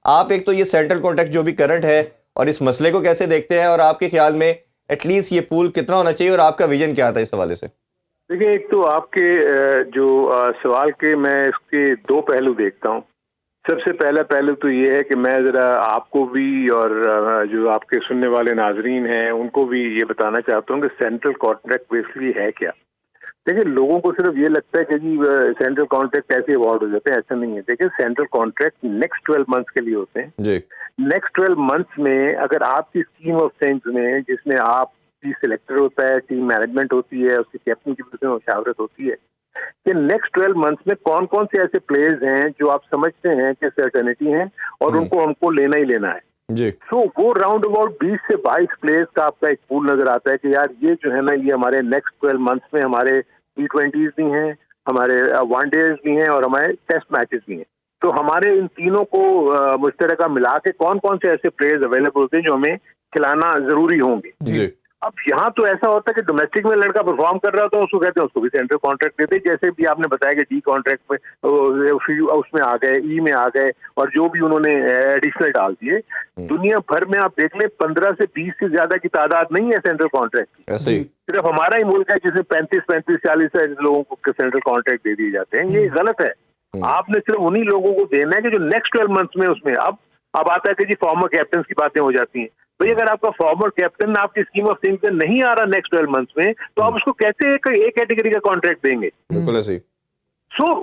आप एक तो ये सेंट्रल कॉन्ट्रैक्ट जो भी करंट है और इस मसले को कैसे देखते हैं, और आपके ख्याल में एटलीस्ट ये पूल कितना होना चाहिए और आपका विजन क्या था इस हवाले से? देखिए, एक तो आपके जो सवाल के मैं इसके दो पहलू देखता हूँ। सबसे पहला पहलू तो ये है कि मैं ज़रा आपको भी और जो आपके सुनने वाले नाजरीन हैं उनको भी ये बताना चाहता हूँ कि सेंट्रल कॉन्ट्रैक्ट बेसिकली है क्या। देखिए, लोगों को सिर्फ ये लगता है कि जी सेंट्रल कॉन्ट्रैक्ट ऐसे अवार्ड हो जाते हैं, ऐसा नहीं है। देखिए, सेंट्रल कॉन्ट्रैक्ट नेक्स्ट 12 मंथ्स के लिए होते हैं जी। नेक्स्ट 12 मंथ्स में अगर आपकी स्कीम ऑफ थिंग्स में, जिसमें आप की सिलेक्टर होता है, टीम मैनेजमेंट होती है, उसकी कैप्टन की उसमें मुशावरत होती है कि नेक्स्ट 12 मंथ्स में कौन कौन से ऐसे प्लेयर्स हैं जो आप समझते हैं कि सर्टेनिटी हैं और उनको हमको लेना ही लेना है जी। तो वो राउंड अबाउट 20 से 22 प्लेयर्स का आपका एक पूल नजर आता है कि यार ये जो है ना, ये हमारे नेक्स्ट 12 मंथ्स में हमारे T20s भी हैं, हमारे वनडेज भी हैं और हमारे टेस्ट मैचेस भी हैं। तो हमारे इन तीनों को मुश्तरका मिला के कौन कौन से ऐसे प्लेयर्स अवेलेबल होते हैं जो हमें खिलाना जरूरी होंगे जी। अब यहाँ तो ऐसा होता है कि डोमेस्टिक में लड़का परफॉर्म कर रहा था, उसको कहते हैं उसको भी सेंट्रल कॉन्ट्रैक्ट देते हैं। जैसे भी आपने बताया कि डी कॉन्ट्रैक्ट में उसमें आ गए, ई में आ गए और जो भी उन्होंने एडिशनल डाल दिए। दुनिया भर में आप देख लें 15 से 20 से ज्यादा की तादाद नहीं है सेंट्रल कॉन्ट्रैक्ट की। ऐसे ही सिर्फ हमारा ही मुल्क है जिसमें 35-40 लोगों को सेंट्रल कॉन्ट्रैक्ट दे दिए जाते हैं। ये गलत है। आपने सिर्फ उन्हीं लोगों को देना है कि जो नेक्स्ट 12 मंथ्स में उसमें अब आता है कि जी फॉर्मर कैप्टन की बातें हो जाती हैं। भाई, अगर आपका फॉर्मर कैप्टन आपकी स्कीम ऑफ थिंग्स में नहीं आ रहा नेक्स्ट 12 मंथ्स में, तो आप उसको कैसे एक कैटेगरी का कॉन्ट्रैक्ट देंगे? बिल्कुल ऐसे ही।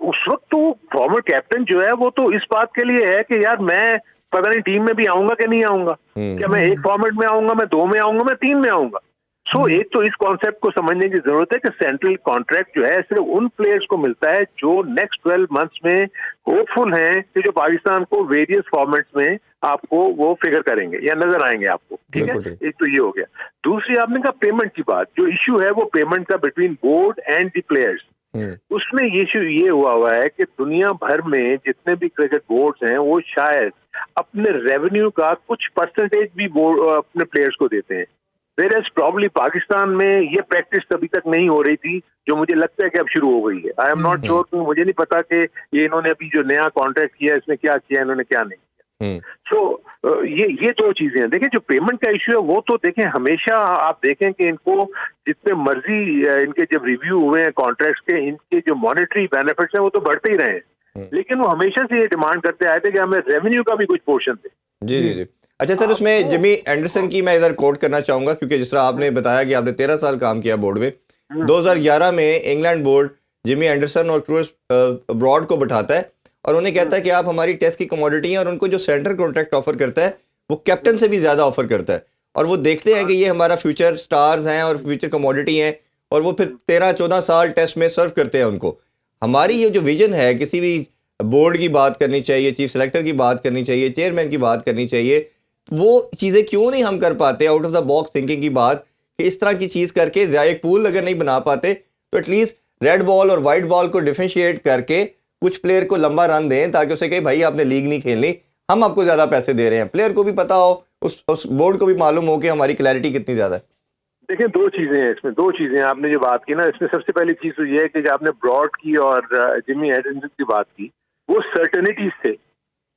उस वक्त तो फॉर्मर कैप्टन जो है वो तो इस बात के लिए है कि यार मैं पता नहीं टीम में भी आऊंगा कि नहीं आऊंगा, क्या मैं एक फॉर्मेट में आऊंगा, मैं 2 में आऊंगा, मैं 3 में आऊंगा। एक तो इस कॉन्सेप्ट को समझने की जरूरत है कि सेंट्रल कॉन्ट्रैक्ट जो है सिर्फ उन प्लेयर्स को मिलता है जो नेक्स्ट 12 मंथ्स में होपफुल हैं कि जो पाकिस्तान को वेरियस फॉर्मेट्स में आपको वो फिगर करेंगे या नजर आएंगे आपको। ठीक है, एक तो ये हो गया। दूसरी आपने कहा पेमेंट की बात, जो इश्यू है वो पेमेंट का between board and the players. उसमें इश्यू ये हुआ है कि दुनिया भर में जितने भी क्रिकेट बोर्ड्स हैं वो शायद अपने रेवेन्यू का कुछ परसेंटेज भी अपने प्लेयर्स को देते हैं। वेयरएज प्रॉब्ली पाकिस्तान में ये प्रैक्टिस अभी तक नहीं हो रही थी, जो मुझे लगता है कि अब शुरू हो गई है। आई एम नॉट श्योर, मुझे नहीं पता कि ये इन्होंने अभी जो नया कॉन्ट्रैक्ट किया इसमें क्या किया इन्होंने, क्या नहीं किया। ये दो चीजें हैं। देखिए, जो पेमेंट का इश्यू है वो तो देखें, हमेशा आप देखें कि इनको जितने मर्जी इनके जब रिव्यू हुए हैं कॉन्ट्रैक्ट्स के, इनके जो मॉनेटरी बेनिफिट्स हैं वो तो बढ़ते ही रहे हैं, लेकिन वो हमेशा से ये डिमांड करते आए थे कि हमें रेवेन्यू का भी कुछ पोर्शन दे। जी जी जी। अच्छा सर, उसमें जिमी एंडरसन की मैं इधर कोट करना चाहूंगा, क्योंकि जिस तरह आपने बताया कि आपने 13 साल काम किया बोर्ड में। 2011 में इंग्लैंड बोर्ड जिमी एंडरसन और क्रूस ब्रॉड को बैठाता है और उन्हें कहता है कि आप हमारी टेस्ट की कमोडिटी हैं, और उनको जो सेंट्रल कॉन्ट्रैक्ट ऑफर करता है वो कैप्टन से भी ज्यादा ऑफर करता है, और वो देखते हैं कि ये हमारा फ्यूचर स्टार्स हैं और फ्यूचर कमोडिटी हैं, और वो फिर 13-14 साल टेस्ट में सर्व करते हैं उनको। हमारी ये जो विजन है, किसी भी बोर्ड की बात करनी चाहिए, चीफ सेलेक्टर की बात करनी चाहिए, चेयरमैन की बात करनी चाहिए, वो चीज़ें क्यों नहीं हम कर पाते? Out of the box thinking की बात कि इस तरह की चीज़ करके एक पूल अगर नहीं बना पाते तो एटलीस्ट रेड बॉल और वाइट बॉल को डिफरेंशिएट करके कुछ प्लेयर को लंबा रन दें, ताकि उसे कहे भाई आपने लीग नहीं खेलनी, हम आपको ज़्यादा पैसे दे रहे हैं। प्लेयर को भी पता हो, उस बोर्ड को भी मालूम हो कि हमारी क्लैरिटी कितनी ज़्यादा है। देखिए, दो चीजें हैं इसमें, दो चीजें आपने जो बात की ना, इसमें सबसे पहली चीज तो ये है कि जो आपने ब्रॉड की और जिमी एंडरसन की बात की, वो सर्टेनिटीज थे,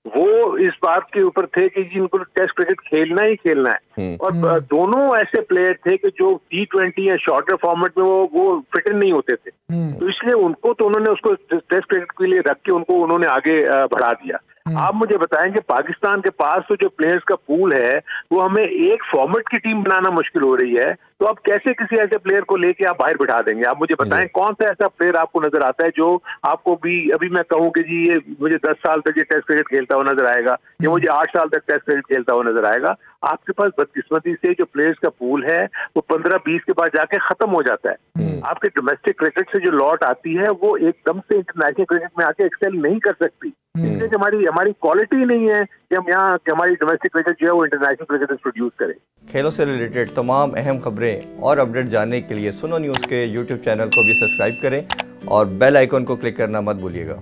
वो इस बात के ऊपर थे कि जिनको टेस्ट क्रिकेट खेलना ही खेलना है। और दोनों ऐसे प्लेयर थे कि जो T20 या शॉर्टर फॉर्मेट में वो फिट इन नहीं होते थे, तो इसलिए उनको तो उन्होंने उसको टेस्ट क्रिकेट के लिए रख के उनको उन्होंने आगे बढ़ा दिया। आप मुझे बताएं कि पाकिस्तान के पास तो जो प्लेयर्स का पूल है वो हमें एक फॉर्मेट की टीम बनाना मुश्किल हो रही है, तो आप कैसे किसी ऐसे प्लेयर को लेके आप बाहर बिठा देंगे? आप मुझे बताएं कौन सा ऐसा प्लेयर आपको नजर आता है जो आपको भी अभी मैं कहूं कि जी ये मुझे 10 साल तक ये टेस्ट क्रिकेट खेलता हुआ नजर आएगा, या मुझे 8 साल तक टेस्ट क्रिकेट खेलता हुआ नजर आएगा? आपके पास बदकिस्मती से जो प्लेयर्स का पूल है वो 15-20 के बाद जाके खत्म हो जाता है। आपके डोमेस्टिक क्रिकेट से जो लॉट आती है वो एकदम से इंटरनेशनल क्रिकेट में आके एक्सेल नहीं कर सकती, इसलिए कि हमारी क्वालिटी नहीं है कि हम यहाँ हमारी डोमेस्टिक क्रिकेट जो है वो इंटरनेशनल क्रिकेट प्रोड्यूस करें। खेलों से रिलेटेड तमाम अहम खबरें और अपडेट जानने के लिए सुनो न्यूज़ के यूट्यूब चैनल को भी सब्सक्राइब करें और बेल आइकन को क्लिक करना मत भूलिएगा।